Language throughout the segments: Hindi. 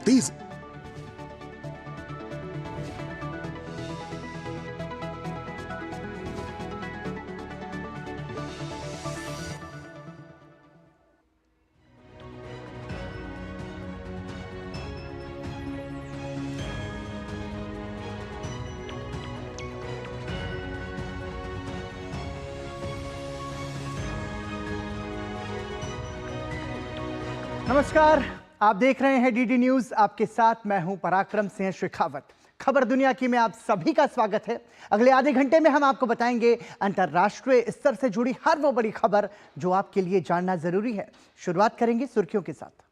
तेज। नमस्कार, आप देख रहे हैं डीडी न्यूज। आपके साथ मैं हूं पराक्रम सिंह शेखावत। खबर दुनिया की में आप सभी का स्वागत है। अगले आधे घंटे में हम आपको बताएंगे अंतर्राष्ट्रीय स्तर से जुड़ी हर वो बड़ी खबर जो आपके लिए जानना जरूरी है। शुरुआत करेंगे सुर्खियों के साथ।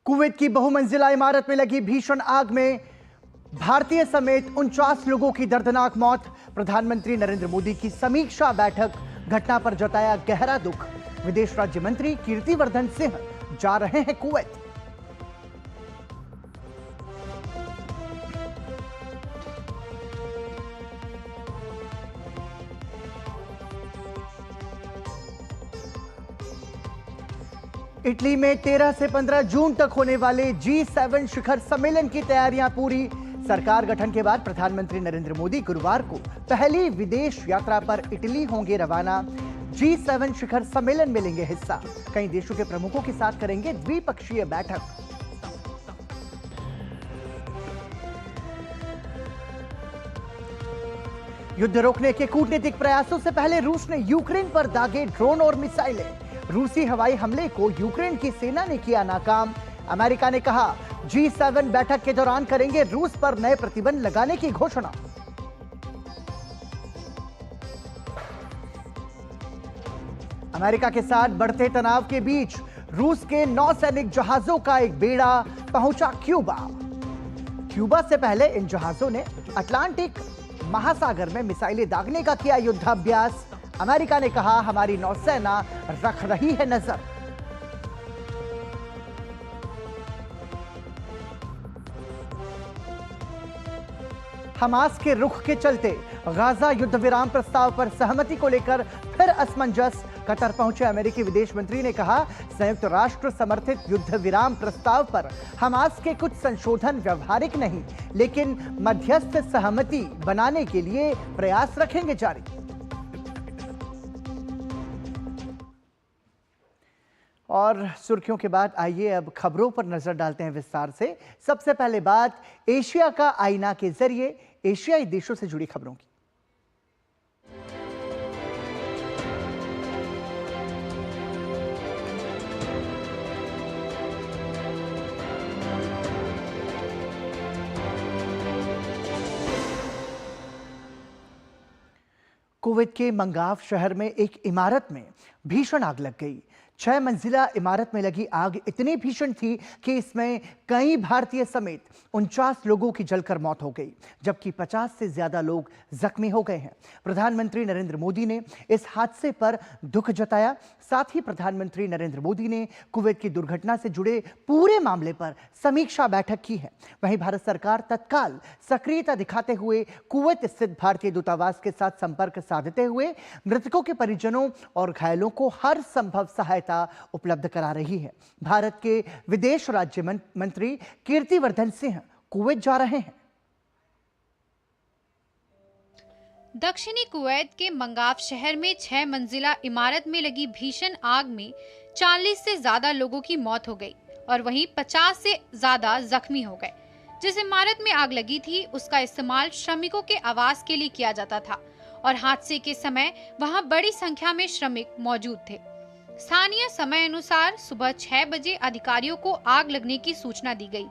कुवैत की बहुमंजिला इमारत में लगी भीषण आग में भारतीय समेत 49 लोगों की दर्दनाक मौत। प्रधानमंत्री नरेंद्र मोदी की समीक्षा बैठक, घटना पर जताया गहरा दुख। विदेश राज्य मंत्री कीर्तिवर्धन सिंह जा रहे हैं कुवैत। इटली में 13 से 15 जून तक होने वाले G7 शिखर सम्मेलन की तैयारियां पूरी। सरकार गठन के बाद प्रधानमंत्री नरेंद्र मोदी गुरुवार को पहली विदेश यात्रा पर इटली होंगे रवाना। G7 शिखर सम्मेलन में लेंगे हिस्सा। कई देशों के प्रमुखों के साथ करेंगे द्विपक्षीय बैठक। युद्ध रोकने के कूटनीतिक प्रयासों से पहले रूस ने यूक्रेन पर दागे ड्रोन और मिसाइलें। रूसी हवाई हमले को यूक्रेन की सेना ने किया नाकाम। अमेरिका ने कहा G7 बैठक के दौरान करेंगे रूस पर नए प्रतिबंध लगाने की घोषणा। अमेरिका के साथ बढ़ते तनाव के बीच रूस के नौसैनिक जहाजों का एक बेड़ा पहुंचा क्यूबा। क्यूबा से पहले इन जहाजों ने अटलांटिक महासागर में मिसाइलें दागने का किया युद्धाभ्यास। अमेरिका ने कहा हमारी नौसेना रख रही है नजर। हमास के रुख के चलते गाजा युद्ध विराम प्रस्ताव पर सहमति को लेकर फिर असमंजस। कतर पहुंचे अमेरिकी विदेश मंत्री ने कहा संयुक्त राष्ट्र समर्थित युद्ध विराम प्रस्ताव पर हमास के कुछ संशोधन व्यवहारिक नहीं, लेकिन मध्यस्थ सहमति बनाने के लिए प्रयास रखेंगे जारी। और सुर्खियों के बाद आइए अब खबरों पर नजर डालते हैं विस्तार से। सबसे पहले बात एशिया का आईना के जरिए एशियाई देशों से जुड़ी खबरों की। कुवैत के मंगाव शहर में एक इमारत में भीषण आग लग गई। 6 मंजिला इमारत में लगी आग इतनी भीषण थी कि इसमें कई भारतीय समेत 49 लोगों की जलकर मौत हो गई, जबकि 50 से ज्यादा लोग जख्मी हो गए हैं। प्रधानमंत्री नरेंद्र मोदी ने इस हादसे पर दुख जताया। साथ ही प्रधानमंत्री नरेंद्र मोदी ने कुवैत की दुर्घटना से जुड़े पूरे मामले पर समीक्षा बैठक की है। वहीं भारत सरकार तत्काल सक्रियता दिखाते हुए कुवैत स्थित भारतीय दूतावास के साथ संपर्क साधते हुए मृतकों के परिजनों और घायलों को हर संभव सहायता उपलब्ध करा रही है। भारत के विदेश राज्य मंत्री कीर्तिवर्धन सिंह कुवैत जा रहे हैं। दक्षिणी कुवैत के मंगाव शहर में 6 मंजिला इमारत में लगी भीषण आग में 40 से ज्यादा लोगों की मौत हो गई और वहीं 50 से ज्यादा जख्मी हो गए। जिस इमारत में आग लगी थी उसका इस्तेमाल श्रमिकों के आवास के लिए किया जाता था और हादसे के समय वहां बड़ी संख्या में श्रमिक मौजूद थे। स्थानीय समय अनुसार सुबह 6 बजे अधिकारियों को आग लगने की सूचना दी गई,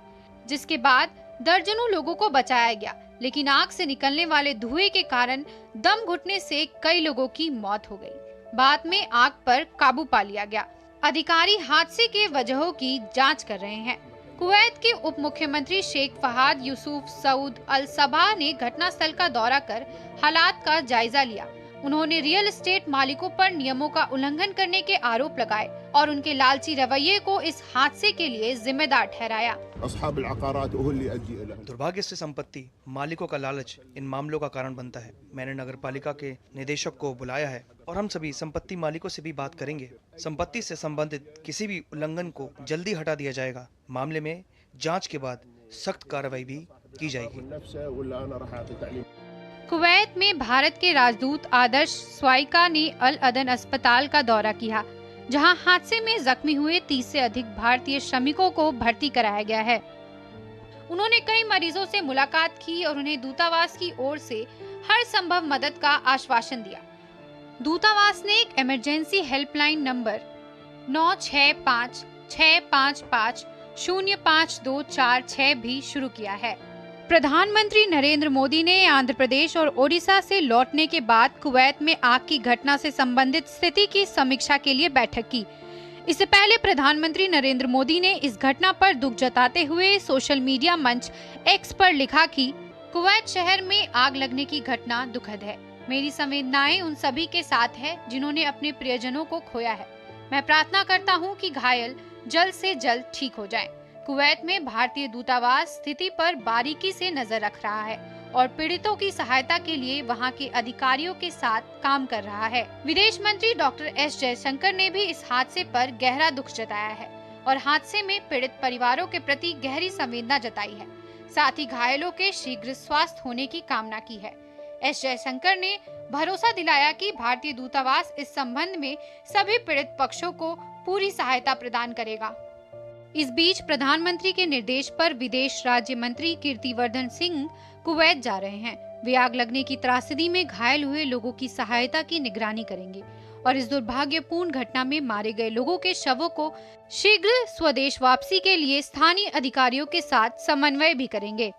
जिसके बाद दर्जनों लोगों को बचाया गया, लेकिन आग से निकलने वाले धुएं के कारण दम घुटने से कई लोगों की मौत हो गई। बाद में आग पर काबू पा लिया गया। अधिकारी हादसे के वजहों की जांच कर रहे हैं। कुवैत के उप मुख्यमंत्री शेख फहाद यूसुफ सऊद अल सबा ने घटनास्थल का दौरा कर हालात का जायजा लिया। उन्होंने रियल एस्टेट मालिकों पर नियमों का उल्लंघन करने के आरोप लगाए और उनके लालची रवैये को इस हादसे के लिए जिम्मेदार ठहराया। दुर्भाग्य से संपत्ति मालिकों का लालच इन मामलों का कारण बनता है। मैंने नगर पालिका के निदेशक को बुलाया है और हम सभी संपत्ति मालिकों से भी बात करेंगे। संपत्ति से संबंधित किसी भी उल्लंघन को जल्दी हटा दिया जाएगा। मामले में जांच के बाद सख्त कार्रवाई भी की जाएगी। कुवैत में भारत के राजदूत आदर्श स्वाइका ने अल अदन अस्पताल का दौरा किया, जहां हादसे में जख्मी हुए 30 से अधिक भारतीय श्रमिकों को भर्ती कराया गया है। उन्होंने कई मरीजों से मुलाकात की और उन्हें दूतावास की ओर से हर संभव मदद का आश्वासन दिया। दूतावास ने एक इमरजेंसी हेल्पलाइन नंबर 965655052446 भी शुरू किया है। प्रधानमंत्री नरेंद्र मोदी ने आंध्र प्रदेश और ओडिशा से लौटने के बाद कुवैत में आग की घटना से संबंधित स्थिति की समीक्षा के लिए बैठक की। इससे पहले प्रधानमंत्री नरेंद्र मोदी ने इस घटना पर दुख जताते हुए सोशल मीडिया मंच एक्स पर लिखा कि कुवैत शहर में आग लगने की घटना दुखद है। मेरी संवेदनाएं उन सभी के साथ है जिन्होंने अपने प्रियजनों को खोया है। मैं प्रार्थना करता हूं कि घायल जल्द से जल्द ठीक हो जाएं। कुवैत में भारतीय दूतावास स्थिति पर बारीकी से नजर रख रहा है और पीड़ितों की सहायता के लिए वहां के अधिकारियों के साथ काम कर रहा है। विदेश मंत्री डॉक्टर एस जयशंकर ने भी इस हादसे पर गहरा दुख जताया है और हादसे में पीड़ित परिवारों के प्रति गहरी संवेदना जताई है। साथ ही घायलों के शीघ्र स्वास्थ्य होने की कामना की है। एस जयशंकर ने भरोसा दिलाया कि भारतीय दूतावास इस संबंध में सभी पीड़ित पक्षों को पूरी सहायता प्रदान करेगा। इस बीच प्रधानमंत्री के निर्देश पर विदेश राज्य मंत्री कीर्तिवर्धन सिंह कुवैत जा रहे हैं। वे आग लगने की त्रासदी में घायल हुए लोगों की सहायता की निगरानी करेंगे और इस दुर्भाग्यपूर्ण घटना में मारे गए लोगों के शवों को शीघ्र स्वदेश वापसी के लिए स्थानीय अधिकारियों के साथ समन्वय भी करेंगे।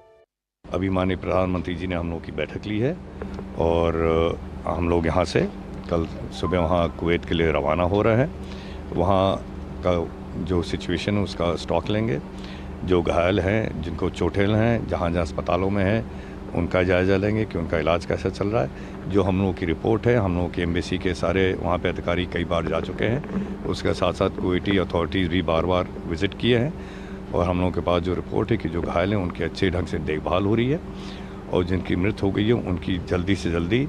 अभी माननीय प्रधानमंत्री जी ने हम लोग की बैठक ली है और हम लोग यहाँ से कल सुबह वहाँ कुवैत के लिए रवाना हो रहे हैं। वहाँ का जो सिचुएशन है उसका स्टॉक लेंगे। जो घायल हैं, जिनको चोटें हैं, जहाँ जहाँ अस्पतालों में हैं, उनका जायज़ा लेंगे कि उनका इलाज कैसा चल रहा है। जो हम लोगों की रिपोर्ट है, हम लोगों की एम्बेसी के सारे वहाँ पे अधिकारी कई बार जा चुके हैं। उसके साथ साथ कुवैती अथॉरिटीज़ भी बार बार विज़िट किए हैं और हम लोगों के पास जो रिपोर्ट है कि जो घायल हैं उनकी अच्छे ढंग से देखभाल हो रही है और जिनकी मृत्यु हो गई है उनकी जल्दी से जल्दी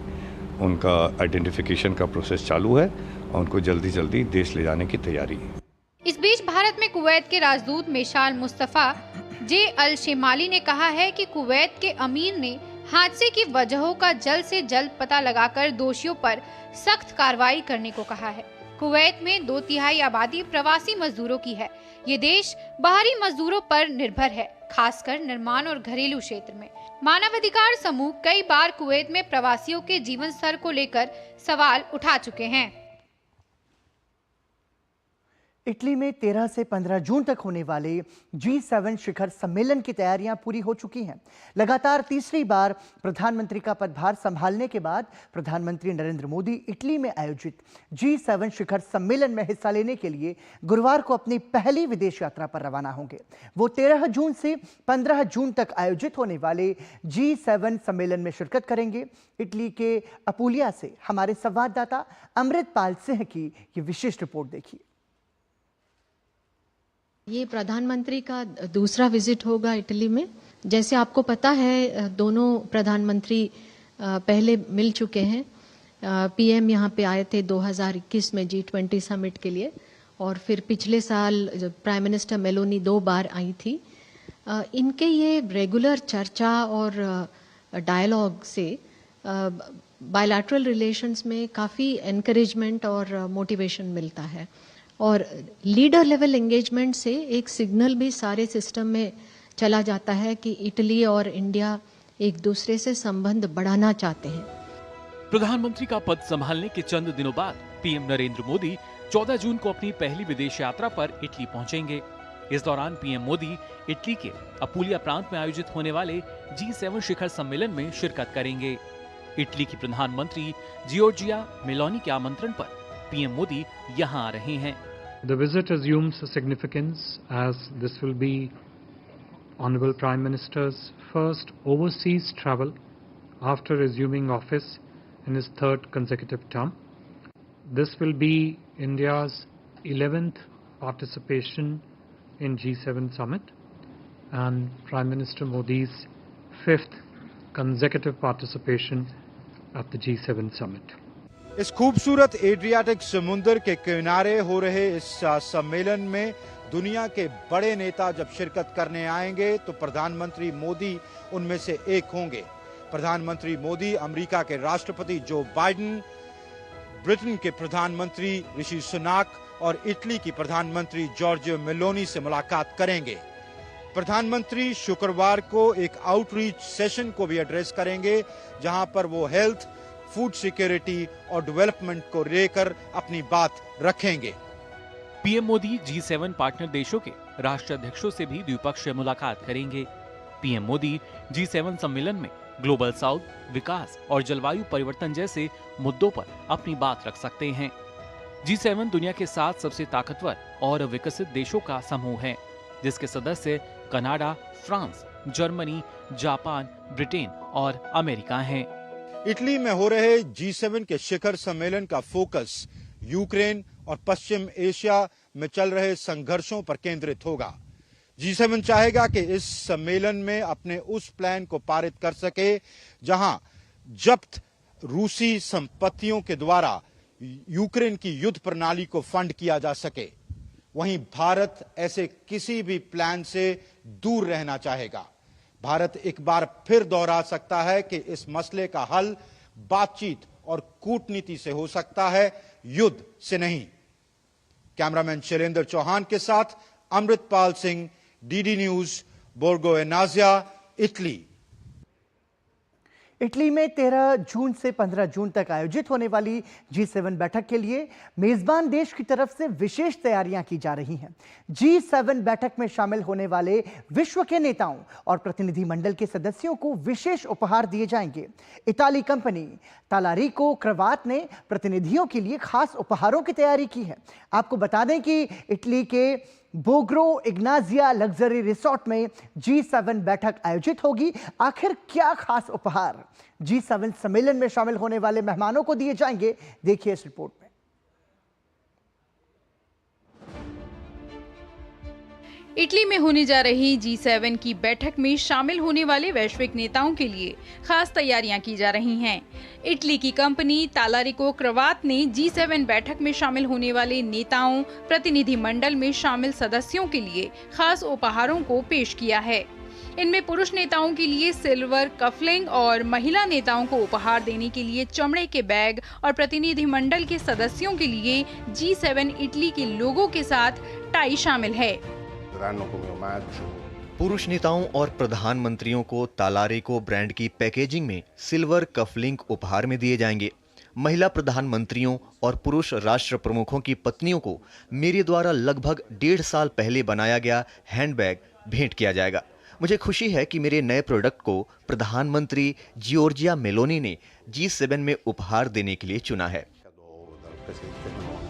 उनका आइडेंटिफिकेशन का प्रोसेस चालू है और उनको जल्दी जल्दी देश ले जाने की तैयारी है। इस बीच भारत में कुवैत के राजदूत मेशाल मुस्तफा जे अल शेमाली ने कहा है कि कुवैत के अमीर ने हादसे की वजहों का जल्द से जल्द पता लगाकर दोषियों पर सख्त कार्रवाई करने को कहा है। कुवैत में 2/3 आबादी प्रवासी मजदूरों की है। ये देश बाहरी मजदूरों पर निर्भर है, खासकर निर्माण और घरेलू क्षेत्र में। मानवाधिकार समूह कई बार कुवैत में प्रवासियों के जीवन स्तर को लेकर सवाल उठा चुके हैं। इटली में 13 से 15 जून तक होने वाले G7 शिखर सम्मेलन की तैयारियां पूरी हो चुकी हैं। लगातार तीसरी बार प्रधानमंत्री का पदभार संभालने के बाद प्रधानमंत्री नरेंद्र मोदी इटली में आयोजित G7 शिखर सम्मेलन में हिस्सा लेने के लिए गुरुवार को अपनी पहली विदेश यात्रा पर रवाना होंगे। वो 13 जून से 15 जून तक आयोजित होने वाले G7 सम्मेलन में शिरकत करेंगे। इटली के अपुलिया से हमारे संवाददाता अमृतपाल सिंह की ये विशेष रिपोर्ट देखिए। ये प्रधानमंत्री का दूसरा विजिट होगा इटली में। जैसे आपको पता है, दोनों प्रधानमंत्री पहले मिल चुके हैं। पीएम यहाँ पे आए थे 2021 में G20 समिट के लिए और फिर पिछले साल प्राइम मिनिस्टर मेलोनी 2 बार आई थी। इनके ये रेगुलर चर्चा और डायलॉग से बायलैटरल रिलेशंस में काफ़ी एनकरेजमेंट और मोटिवेशन मिलता है और लीडर लेवल एंगेजमेंट से एक सिग्नल भी सारे सिस्टम में चला जाता है कि इटली और इंडिया एक दूसरे से संबंध बढ़ाना चाहते हैं। प्रधानमंत्री का पद संभालने के चंद दिनों बाद पीएम नरेंद्र मोदी 14 जून को अपनी पहली विदेश यात्रा पर इटली पहुंचेंगे। इस दौरान पीएम मोदी इटली के अपुलिया प्रांत में आयोजित होने वाले G7 शिखर सम्मेलन में शिरकत करेंगे। इटली की प्रधानमंत्री जियोर्जिया मेलोनी के आमंत्रण पर पीएम मोदी यहां आ रहे हैं। The visit assumes a significance as this will be Honorable Prime Minister's first overseas travel after assuming office in his third consecutive term. This will be India's 11th participation in G7 summit and Prime Minister Modi's 5th consecutive participation at the G7 summit. इस खूबसूरत एड्रियाटिक समुंदर के किनारे हो रहे इस सम्मेलन में दुनिया के बड़े नेता जब शिरकत करने आएंगे तो प्रधानमंत्री मोदी उनमें से एक होंगे। प्रधानमंत्री मोदी अमेरिका के राष्ट्रपति जो बाइडेन, ब्रिटेन के प्रधानमंत्री ऋषि सुनाक और इटली की प्रधानमंत्री जॉर्जिया मेलोनी से मुलाकात करेंगे। प्रधानमंत्री शुक्रवार को एक आउटरीच सेशन को भी एड्रेस करेंगे, जहां पर वो हेल्थ, फूड सिक्योरिटी और डेवलपमेंट को लेकर अपनी बात रखेंगे। पीएम मोदी G7 पार्टनर देशों के राष्ट्राध्यक्षों से भी द्विपक्षीय मुलाकात करेंगे। पीएम मोदी G7 सम्मेलन में ग्लोबल साउथ, विकास और जलवायु परिवर्तन जैसे मुद्दों पर अपनी बात रख सकते हैं। G7 दुनिया के 7 सबसे ताकतवर और विकसित देशों का समूह है, जिसके सदस्य Canada, France, Germany, Japan, Britain और अमेरिका हैं। इटली में हो रहे G7 के शिखर सम्मेलन का फोकस यूक्रेन और पश्चिम एशिया में चल रहे संघर्षों पर केंद्रित होगा। G7 चाहेगा कि इस सम्मेलन में अपने उस प्लान को पारित कर सके जहां जब्त रूसी संपत्तियों के द्वारा यूक्रेन की युद्ध प्रणाली को फंड किया जा सके। वहीं भारत ऐसे किसी भी प्लान से दूर रहना चाहेगा। भारत एक बार फिर दोहरा सकता है कि इस मसले का हल बातचीत और कूटनीति से हो सकता है, युद्ध से नहीं। कैमरामैन शैलेंद्र चौहान के साथ Amritpal Singh, DD News, Borgo एनाजिया, इटली। इटली में 13 जून से 15 जून तक आयोजित होने वाली G7 बैठक के लिए मेजबान देश की तरफ से विशेष तैयारियां की जा रही हैं। G7 बैठक में शामिल होने वाले विश्व के नेताओं और प्रतिनिधिमंडल के सदस्यों को विशेष उपहार दिए जाएंगे। इताली कंपनी तालारिको क्रवात ने प्रतिनिधियों के लिए खास उपहारों की तैयारी की है। आपको बता दें कि इटली के बोग्रो इग्नाजिया लग्जरी रिसोर्ट में G7 बैठक आयोजित होगी। आखिर क्या खास उपहार G7 सम्मेलन में शामिल होने वाले मेहमानों को दिए जाएंगे, देखिए इस रिपोर्ट में। इटली में होने जा रही G7 की बैठक में शामिल होने वाले वैश्विक नेताओं के लिए खास तैयारियां की जा रही हैं। इटली की कंपनी तालारिको क्रवात ने G7 बैठक में शामिल होने वाले नेताओं, प्रतिनिधिमंडल में शामिल सदस्यों के लिए खास उपहारों को पेश किया है। इनमें पुरुष नेताओं के लिए सिल्वर कफलिंग और महिला नेताओं को उपहार देने के लिए चमड़े के बैग और प्रतिनिधिमंडल के सदस्यों के लिए G7 इटली के लोगों के साथ टाई शामिल है। पुरुष नेताओं और प्रधानमंत्रियों को तालारिको ब्रांड की पैकेजिंग में सिल्वर कफलिंग उपहार में दिए जाएंगे। महिला प्रधानमंत्रियों और पुरुष राष्ट्र प्रमुखों की पत्नियों को मेरे द्वारा लगभग 1.5 साल पहले बनाया गया हैंडबैग भेंट किया जाएगा। मुझे खुशी है कि मेरे नए प्रोडक्ट को प्रधानमंत्री जॉर्जिया मेलोनी ने G7 में उपहार देने के लिए चुना है।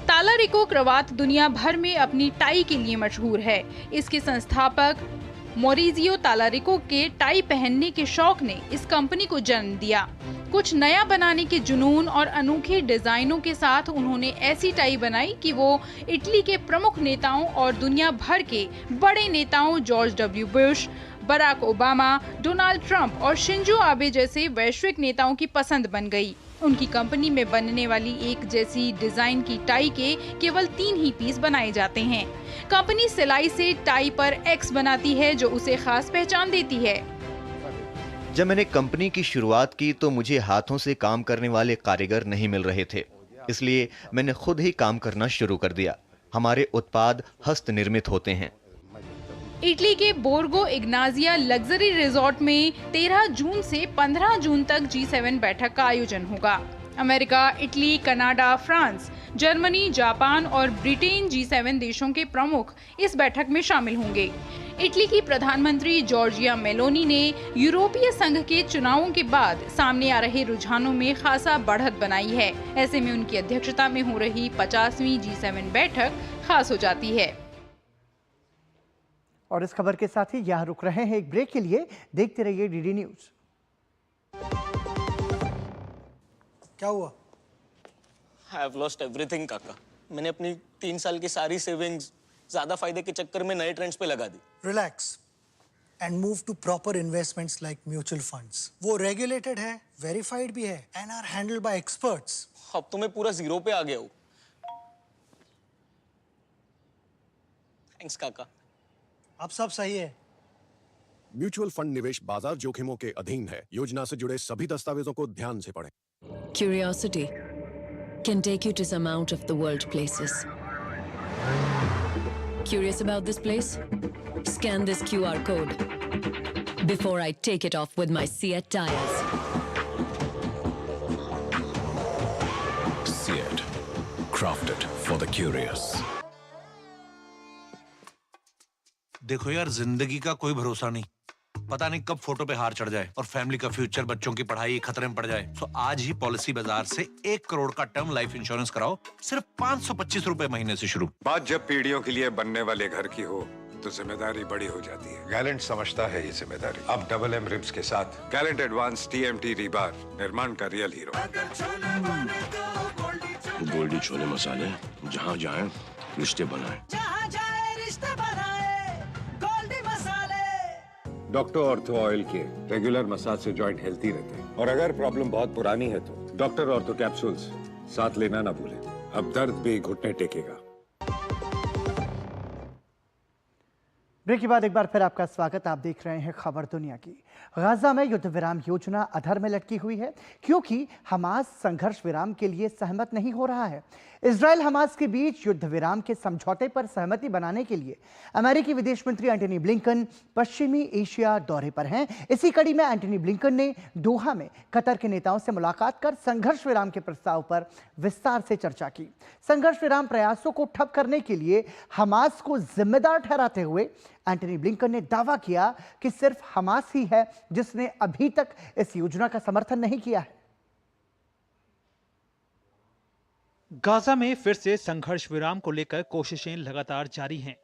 तालारिको क्रवात दुनिया भर में अपनी टाई के लिए मशहूर है। इसके संस्थापक मोरिजियो तालारिको के टाई पहनने के शौक ने इस कंपनी को जन्म दिया। कुछ नया बनाने के जुनून और अनोखे डिजाइनों के साथ उन्होंने ऐसी टाई बनाई कि वो इटली के प्रमुख नेताओं और दुनिया भर के बड़े नेताओं George W Bush, Barack Obama, Donald Trump और शिंजो आबे जैसे वैश्विक नेताओं की पसंद बन गई। उनकी कंपनी में बनने वाली एक जैसी डिजाइन की टाई के केवल 3 ही पीस बनाए जाते हैं। कंपनी सिलाई से टाई पर एक्स बनाती है, जो उसे खास पहचान देती है। जब मैंने कंपनी की शुरुआत की तो मुझे हाथों से काम करने वाले कारीगर नहीं मिल रहे थे, इसलिए मैंने खुद ही काम करना शुरू कर दिया। हमारे उत्पाद हस्त निर्मित होते हैं। इटली के बोर्गो इग्नाजिया लग्जरी रिसोर्ट में 13 जून से 15 जून तक G7 बैठक का आयोजन होगा। America, Italy, Canada, France, Germany, Japan और ब्रिटेन G7 देशों के प्रमुख इस बैठक में शामिल होंगे। इटली की प्रधानमंत्री जॉर्जिया मेलोनी ने यूरोपीय संघ के चुनावों के बाद सामने आ रहे रुझानों में खासा बढ़त बनाई है। ऐसे में उनकी अध्यक्षता में हो रही 50वीं G7 बैठक खास हो जाती है। और इस खबर के साथ ही यहाँ रुक रहे हैं एक ब्रेक के लिए। देखते रहिए डीडी न्यूज। क्या हुआ? I have lost everything काका। मैंने अपनी 3 साल की सारी सेविंग्स ज्यादा फायदे के चक्कर में नए ट्रेंड्स पे लगा दी। Relax and move to proper investments like mutual funds. वो रेगुलेटेड है, वेरीफाइड भी है and are handled by experts. अब तो मैं पूरा जीरो पे आ गया हूँ। थैंक्स काका। अब सब सही है। म्यूचुअल फंड निवेश बाजार जोखिमों के अधीन है। योजना से जुड़े सभी दस्तावेजों को ध्यान से पढ़ें। Curiosity can take you to some out of the world places. Curious about this place? Scan this QR code before I take it off with my Seat tires. Seat, crafted for the curious. देखो यार, जिंदगी का कोई भरोसा नहीं, पता नहीं कब फोटो पे हार चढ़ जाए और फैमिली का फ्यूचर, बच्चों की पढ़ाई खतरे में पड़ जाए। तो आज ही पॉलिसी बाजार से 1 करोड़ का टर्म लाइफ इंश्योरेंस कराओ, सिर्फ 525 रुपए महीने से शुरू। बात जब पीढ़ियों के लिए बनने वाले घर की हो तो जिम्मेदारी बड़ी हो जाती है। गैलेंट समझता है ये जिम्मेदारी। अब डबल एम रिब्स के साथ गैलेंट एडवांस TMT रीबार, निर्माण का रियल हीरो। गोल्डी छोले मसाले, जहाँ जाए रिश्ते बनाए। डॉक्टर ऑर्थो ऑयल के रेगुलर मसाज से जॉइंट हेल्थी रहते हैं। और अगर प्रॉब्लम बहुत पुरानी है तो डॉक्टर ऑर्थो कैप्सूल्स साथ लेना ना भूलें। अब दर्द भी घुटने टेकेगा। ब्रेक के बाद एक बार फिर आपका स्वागत। आप देख रहे हैं खबर दुनिया की। गाजा में युद्ध विराम योजना अधर में लटकी हुई है क्योंकि हमास संघर्ष विराम के लिए सहमत नहीं हो रहा है। इजराइल हमास के बीच युद्ध विराम के समझौते पर सहमति बनाने के लिए अमेरिकी विदेश मंत्री एंटनी ब्लिंकन पश्चिमी एशिया दौरे पर हैं। इसी कड़ी में एंटनी ब्लिंकन ने दोहा में कतर के नेताओं से मुलाकात कर संघर्ष विराम के प्रस्ताव पर विस्तार से चर्चा की। संघर्ष विराम प्रयासों को ठप करने के लिए हमास को जिम्मेदार ठहराते हुए एंटनी ब्लिंकन ने दावा किया कि सिर्फ हमास ही है जिसने अभी तक इस योजना का समर्थन नहीं किया है। गाजा में फिर से संघर्ष विराम को लेकर कोशिशें लगातार जारी हैं।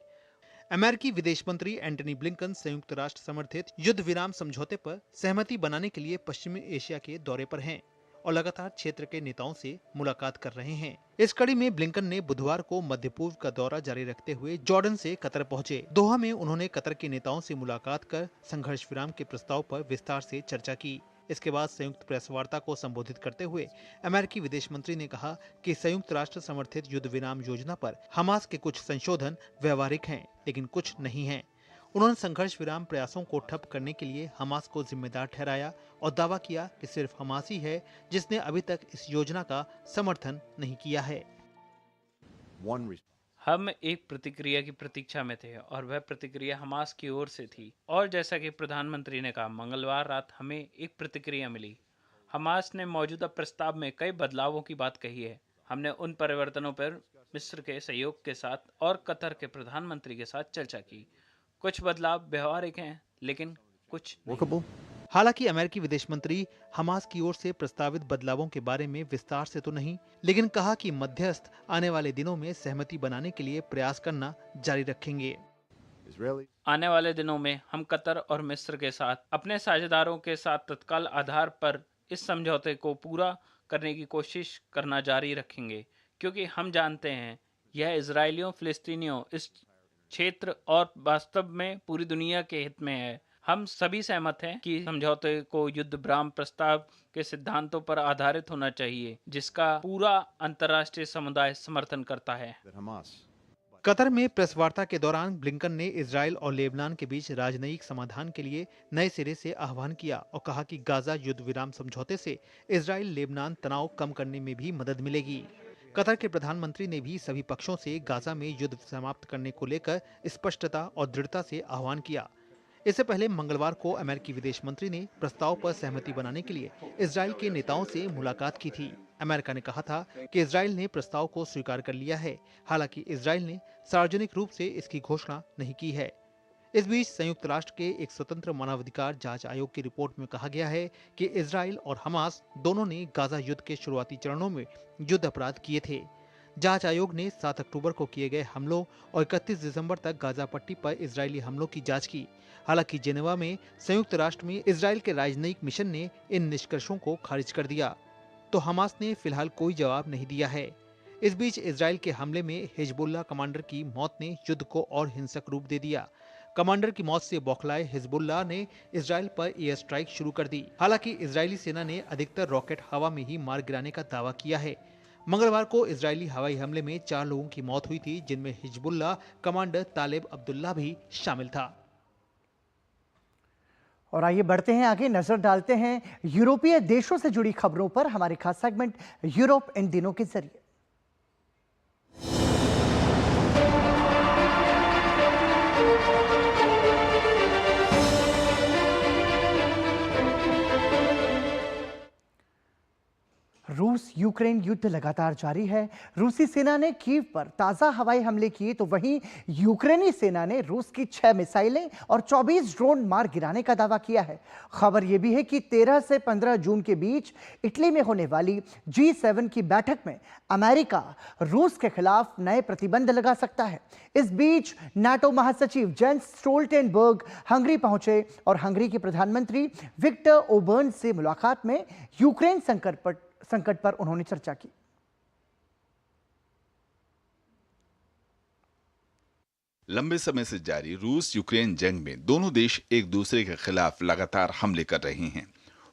अमेरिकी विदेश मंत्री एंटनी ब्लिंकन संयुक्त राष्ट्र समर्थित युद्ध विराम समझौते पर सहमति बनाने के लिए पश्चिमी एशिया के दौरे पर हैं और लगातार क्षेत्र के नेताओं से मुलाकात कर रहे हैं। इस कड़ी में ब्लिंकन ने बुधवार को मध्य पूर्व का दौरा जारी रखते हुए जॉर्डन से कतर पहुंचे। दोहा में उन्होंने कतर के नेताओं से मुलाकात कर संघर्ष विराम के प्रस्ताव पर विस्तार से चर्चा की। इसके बाद संयुक्त प्रेस वार्ता को संबोधित करते हुए अमेरिकी विदेश मंत्री ने कहा कि संयुक्त राष्ट्र समर्थित युद्ध विराम योजना पर हमास के कुछ संशोधन व्यवहारिक हैं, लेकिन कुछ नहीं हैं। उन्होंने संघर्ष विराम प्रयासों को ठप करने के लिए हमास को जिम्मेदार ठहराया और दावा किया कि सिर्फ हमास ही है जिसने अभी तक इस योजना का समर्थन नहीं किया है। हम एक प्रतिक्रिया की प्रतीक्षा में थे और वह प्रतिक्रिया हमास की ओर से थी। और जैसा कि प्रधानमंत्री ने कहा, मंगलवार रात हमें एक प्रतिक्रिया मिली। हमास ने मौजूदा प्रस्ताव में कई बदलावों की बात कही है। हमने उन परिवर्तनों पर मिस्र के सहयोग के साथ और कतर के प्रधानमंत्री के साथ चर्चा की। कुछ बदलाव व्यवहारिक हैं, लेकिन कुछ नहीं। हालांकि अमेरिकी विदेश मंत्री हमास की ओर से प्रस्तावित बदलावों के बारे में विस्तार से तो नहीं, लेकिन कहा कि मध्यस्थ आने वाले दिनों में सहमति बनाने के लिए प्रयास करना जारी रखेंगे। आने वाले दिनों में हम कतर और मिस्र के साथ अपने साझेदारों के साथ तत्काल आधार पर इस समझौते को पूरा करने की कोशिश करना जारी रखेंगे, क्योंकि हम जानते हैं यह इजरायलियों, फिलिस्तीनियों, इस क्षेत्र और वास्तव में पूरी दुनिया के हित में है। हम सभी सहमत हैं कि समझौते को युद्ध विराम प्रस्ताव के सिद्धांतों पर आधारित होना चाहिए, जिसका पूरा अंतर्राष्ट्रीय समुदाय समर्थन करता है। कतर में प्रेस वार्ता के दौरान ब्लिंकन ने इजराइल और लेबनान के बीच राजनयिक समाधान के लिए नए सिरे से आह्वान किया और कहा कि गाजा युद्ध विराम समझौते से इजराइल लेबनान तनाव कम करने में भी मदद मिलेगी। कतर के प्रधानमंत्री ने भी सभी पक्षों से गाजा में युद्ध समाप्त करने को लेकर स्पष्टता और दृढ़ता से आह्वान किया। इससे पहले मंगलवार को अमेरिकी विदेश मंत्री ने प्रस्ताव पर सहमति बनाने के लिए इजराइल के नेताओं से मुलाकात की थी। अमेरिका ने कहा था कि इजराइल ने प्रस्ताव को स्वीकार कर लिया है, हालांकि इजराइल ने सार्वजनिक रूप से इसकी घोषणा नहीं की है। इस बीच संयुक्त राष्ट्र के एक स्वतंत्र मानवाधिकार जांच आयोग की रिपोर्ट में कहा गया है कि इजराइल और हमास दोनों ने गाजा युद्ध के शुरुआती चरणों में युद्ध अपराध किए थे। जांच आयोग ने 7 अक्टूबर को किए गए हमलों और 31 दिसंबर तक गाजा पट्टी पर इजरायली हमलों की जांच की। हालांकि जेनेवा में संयुक्त राष्ट्र में इजराइल के राजनयिक मिशन ने इन निष्कर्षों को खारिज कर दिया, तो हमास ने फिलहाल कोई जवाब नहीं दिया है। इस बीच इजराइल के हमले में हिजबुल्लाह कमांडर की मौत ने युद्ध को और हिंसक रूप दे दिया। कमांडर की मौत से बौखलाए हिजबुल्लाह ने इजराइल पर एयर स्ट्राइक शुरू कर दी। हालांकि इजरायली सेना ने अधिकतर रॉकेट हवा में ही मार गिराने का दावा किया है। मंगलवार को इजरायली हवाई हमले में 4 लोगों की मौत हुई थी, जिनमें हिजबुल्लाह कमांडर तालिब अब्दुल्ला भी शामिल था। और आइए बढ़ते हैं आगे, नजर डालते हैं यूरोपीय देशों से जुड़ी खबरों पर हमारे खास सेगमेंट यूरोप इन दिनों के जरिए। रूस यूक्रेन युद्ध लगातार जारी है। रूसी सेना ने कीव पर ताजा हवाई हमले किए तो वहीं यूक्रेनी सेना ने रूस की 6 मिसाइलें और 24 ड्रोन मार गिराने का दावा किया है। खबर यह भी है कि 13 से 15 जून के बीच इटली में होने वाली G7 की बैठक में अमेरिका रूस के खिलाफ नए प्रतिबंध लगा सकता है। इस बीच नाटो महासचिव जेंस स्टोल्टेनबर्ग हंगरी पहुंचे और हंगरी के प्रधानमंत्री विक्टर ओबर्न से मुलाकात में यूक्रेन संकट पर उन्होंने चर्चा की। लंबे समय से जारी रूस यूक्रेन जंग में दोनों देश एक दूसरे के खिलाफ लगातार हमले कर रहे हैं।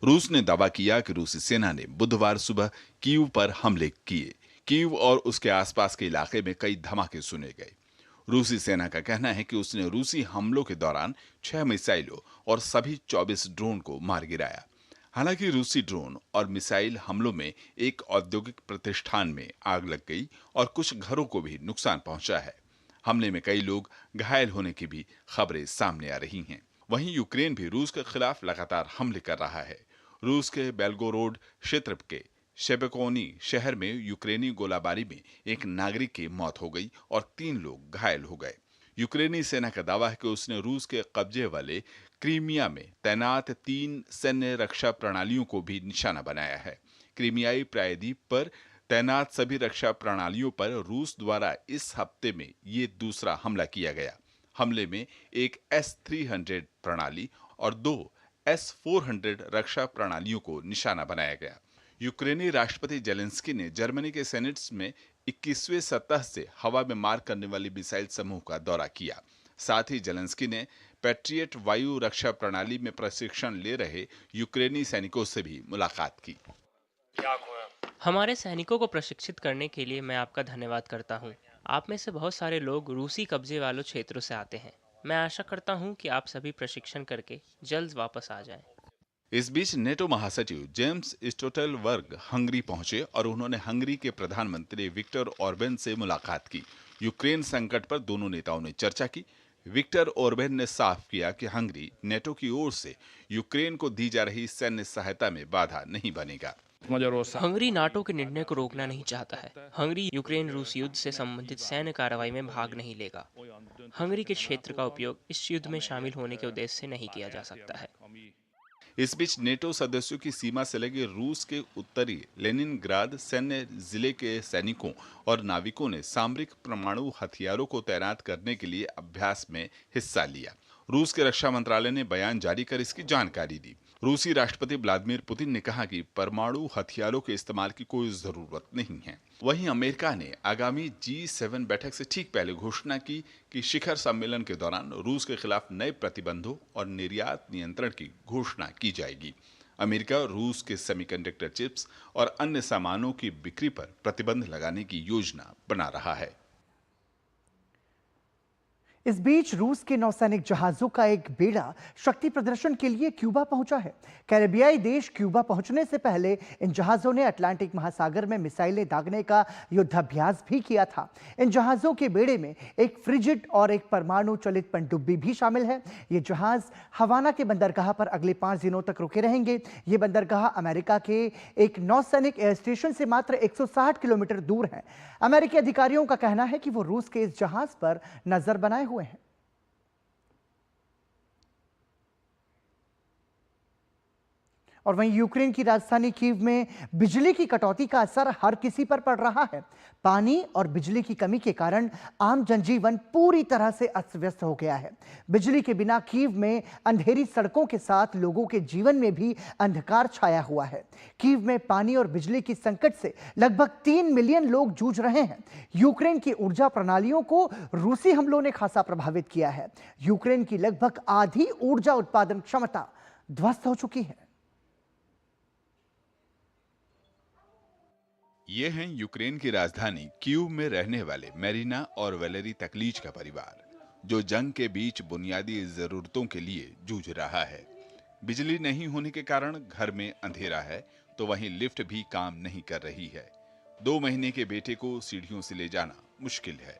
रूस ने दावा किया कि रूसी सेना ने बुधवार सुबह कीव पर हमले किए। कीव और उसके आसपास के इलाके में कई धमाके सुने गए। रूसी सेना का कहना है कि उसने रूसी हमलों के दौरान 6 मिसाइलों और सभी 24 ड्रोन को मार गिराया। हालांकि रूसी ड्रोन और मिसाइल हमलों में एक औद्योगिक प्रतिष्ठान में आग लग गई और कुछ घरों को भी नुकसान पहुंचा है। हमले में कई लोग घायल होने की भी खबरें सामने आ रही हैं। वहीं यूक्रेन भी रूस के खिलाफ लगातार हमले कर रहा है। रूस के बेल्गोरोड क्षेत्र के शेबेकोनी शहर में यूक्रेनी गोलाबारी में एक नागरिक की मौत हो गई और 3 लोग घायल हो गए। यूक्रेनी सेना का दावा है कि उसने रूस के कब्जे वाले क्रीमिया में तैनात 3 सैन्य रक्षा प्रणालियों को भी निशाना बनाया है। क्रीमियाई प्रायद्वीप पर तैनात सभी रक्षा प्रणालियों पर रूस द्वारा इस हफ्ते में ये दूसरा हमला किया गया। हमले में एक S-300 प्रणाली और 2 S-400 रक्षा प्रणालियों को निशाना बनाया गया। यूक्रेनी राष्ट्रपति जेलेंस्की ने जर्मनी के सेनेट्स में 21वें सतह से हवा में मार करने वाली मिसाइल समूह का दौरा किया। साथ ही जेलेंस्की ने पैट्रियट वायु रक्षा प्रणाली में प्रशिक्षण ले रहे यूक्रेनी सैनिकों से भी मुलाकात की। हमारे सैनिकों को प्रशिक्षित करने के लिए मैं आपका धन्यवाद करता हूं। आप में से बहुत सारे लोग रूसी कब्जे वालों क्षेत्रों से आते हैं। मैं आशा करता हूं कि आप सभी प्रशिक्षण करके जल्द वापस आ जाएं। इस बीच नेटो महासचिव जेम्स स्टोल्टेनबर्ग हंगरी पहुंचे और उन्होंने हंगरी के प्रधानमंत्री विक्टर ऑर्बेन से मुलाकात की। यूक्रेन संकट पर दोनों नेताओं ने चर्चा की। विक्टर ऑर्बेन ने साफ किया कि हंगरी नेटो की ओर से यूक्रेन को दी जा रही सैन्य सहायता में बाधा नहीं बनेगा। हंगरी नाटो के निर्णय को रोकना नहीं चाहता है। हंगरी यूक्रेन रूस युद्ध से संबंधित सैन्य कार्रवाई में भाग नहीं लेगा। हंगरी के क्षेत्र का उपयोग इस युद्ध में शामिल होने के उद्देश्य से नहीं किया जा सकता है। इस बीच नेटो सदस्यों की सीमा से लगे रूस के उत्तरी लेनिनग्राद सैन्य जिले के सैनिकों और नाविकों ने सामरिक परमाणु हथियारों को तैनात करने के लिए अभ्यास में हिस्सा लिया। रूस के रक्षा मंत्रालय ने बयान जारी कर इसकी जानकारी दी। रूसी राष्ट्रपति व्लादिमीर पुतिन ने कहा कि परमाणु हथियारों के इस्तेमाल की कोई जरूरत नहीं है। वहीं अमेरिका ने आगामी G7 बैठक से ठीक पहले घोषणा की कि शिखर सम्मेलन के दौरान रूस के खिलाफ नए प्रतिबंधों और निर्यात नियंत्रण की घोषणा की जाएगी। अमेरिका रूस के सेमीकंडक्टर चिप्स और अन्य सामानों की बिक्री पर प्रतिबंध लगाने की योजना बना रहा है। इस बीच रूस के नौसैनिक जहाजों का एक बेड़ा शक्ति प्रदर्शन के लिए क्यूबा पहुंचा है। कैरेबियाई देश क्यूबा पहुंचने से पहले इन जहाजों ने अटलांटिक महासागर में मिसाइलें दागने का युद्धाभ्यास भी किया था। इन जहाजों के बेड़े में एक फ्रिजिड और एक परमाणु चलित पनडुब्बी भी शामिल है। ये जहाज हवाना के बंदरगाह पर अगले 5 दिनों तक रुके रहेंगे। ये बंदरगाह अमेरिका के एक नौसैनिक एयर स्टेशन से मात्र 160 किलोमीटर दूर है। अमेरिकी अधिकारियों का कहना है कि वो रूस के इस जहाज पर नजर बनाए हुए हैं। और वहीं यूक्रेन की राजधानी कीव में बिजली की कटौती का असर हर किसी पर पड़ रहा है। पानी और बिजली की कमी के कारण आम जनजीवन पूरी तरह से अस्त व्यस्त हो गया है। बिजली के बिना कीव में अंधेरी सड़कों के साथ लोगों के जीवन में भी अंधकार छाया हुआ है। कीव में पानी और बिजली की संकट से लगभग 3 मिलियन लोग जूझ रहे हैं। यूक्रेन की ऊर्जा प्रणालियों को रूसी हमलों ने खासा प्रभावित किया है। यूक्रेन की लगभग आधी ऊर्जा उत्पादन क्षमता ध्वस्त हो चुकी है। ये हैं यूक्रेन की राजधानी कीव में रहने वाले मेरिना और वैलेरी तकलीच का परिवार, जो जंग के बीच बुनियादी जरूरतों के लिए जूझ रहा है। बिजली नहीं होने के कारण घर में अंधेरा है, तो वहीं लिफ्ट भी काम नहीं कर रही है। 2 महीने के बेटे को सीढ़ियों से ले जाना मुश्किल है।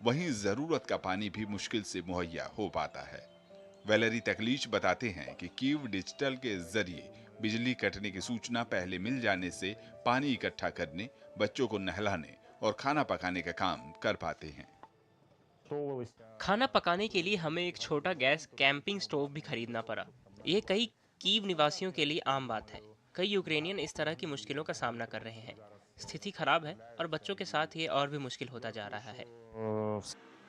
वहीं जरूरत का पानी भी मुश्किल से मुहैया हो पाता है। वैलेरी तकलीच बताते हैं कि कीव डिजिटल के जरिए बिजली कटने की सूचना पहले मिल जाने से पानी इकट्ठा करने, बच्चों को नहलाने और खाना पकाने का काम कर पाते हैं। खाना पकाने के लिए हमें एक छोटा गैस कैंपिंग स्टोव भी खरीदना पड़ा। ये कई कीव निवासियों के लिए आम बात है। कई यूक्रेनियन इस तरह की मुश्किलों का सामना कर रहे हैं। स्थिति खराब है और बच्चों के साथ ये और भी मुश्किल होता जा रहा है।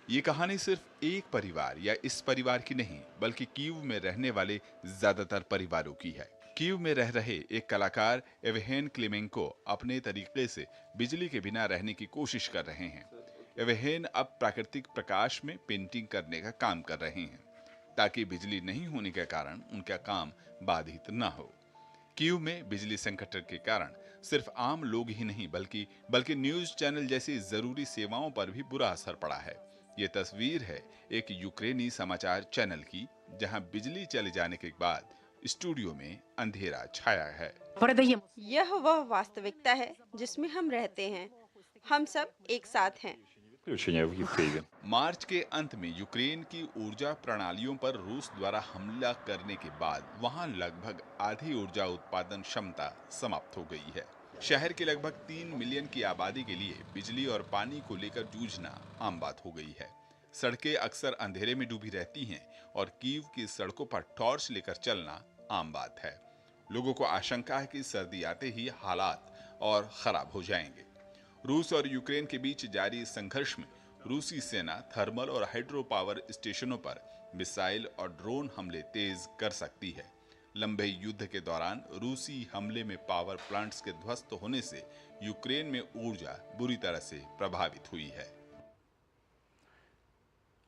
ये कहानी सिर्फ एक परिवार या इस परिवार की नहीं, बल्कि कीव में रहने वाले ज्यादातर परिवारों की है। कीव में रह रहे एक कलाकार एवहेन क्लेमेंको अपने तरीके से बिजली के बिना रहने की कोशिश कर रहे हैं। एवहेन अब प्राकृतिक प्रकाश में पेंटिंग करने का काम कर रहे हैं, ताकि बिजली नहीं होने के कारण उनका काम बाधित न हो। कीव में बिजली संकट के कारण सिर्फ आम लोग ही नहीं, बल्कि न्यूज चैनल जैसी जरूरी सेवाओं पर भी बुरा असर पड़ा है। ये तस्वीर है एक यूक्रेनी समाचार चैनल की, जहां बिजली चले जाने के बाद स्टूडियो में अंधेरा छाया है। यह वह वास्तविकता है जिसमें हम रहते हैं। हम सब एक साथ हैं। मार्च के अंत में यूक्रेन की ऊर्जा प्रणालियों पर रूस द्वारा हमला करने के बाद वहां लगभग आधी ऊर्जा उत्पादन क्षमता समाप्त हो गई है। शहर के लगभग 3 मिलियन की आबादी के लिए बिजली और पानी को लेकर जूझना आम बात हो गई है। सड़कें अक्सर अंधेरे में डूबी रहती हैं और कीव की सड़कों पर टॉर्च लेकर चलना आम बात है। लोगों को आशंका है कि सर्दी आते ही हालात और खराब हो जाएंगे। रूस और यूक्रेन के बीच जारी संघर्ष में रूसी सेना थर्मल और हाइड्रो पावर स्टेशनों पर मिसाइल और ड्रोन हमले तेज कर सकती है। लंबे युद्ध के दौरान रूसी हमले में पावर प्लांट्स के ध्वस्त होने से यूक्रेन में ऊर्जा बुरी तरह से प्रभावित हुई है।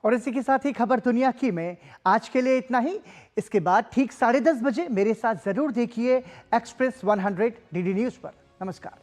और इसी के साथ ही खबर दुनिया की में आज के लिए इतना ही। इसके बाद ठीक 10:30 बजे मेरे साथ जरूर देखिए एक्सप्रेस 100 डीडी न्यूज पर। नमस्कार।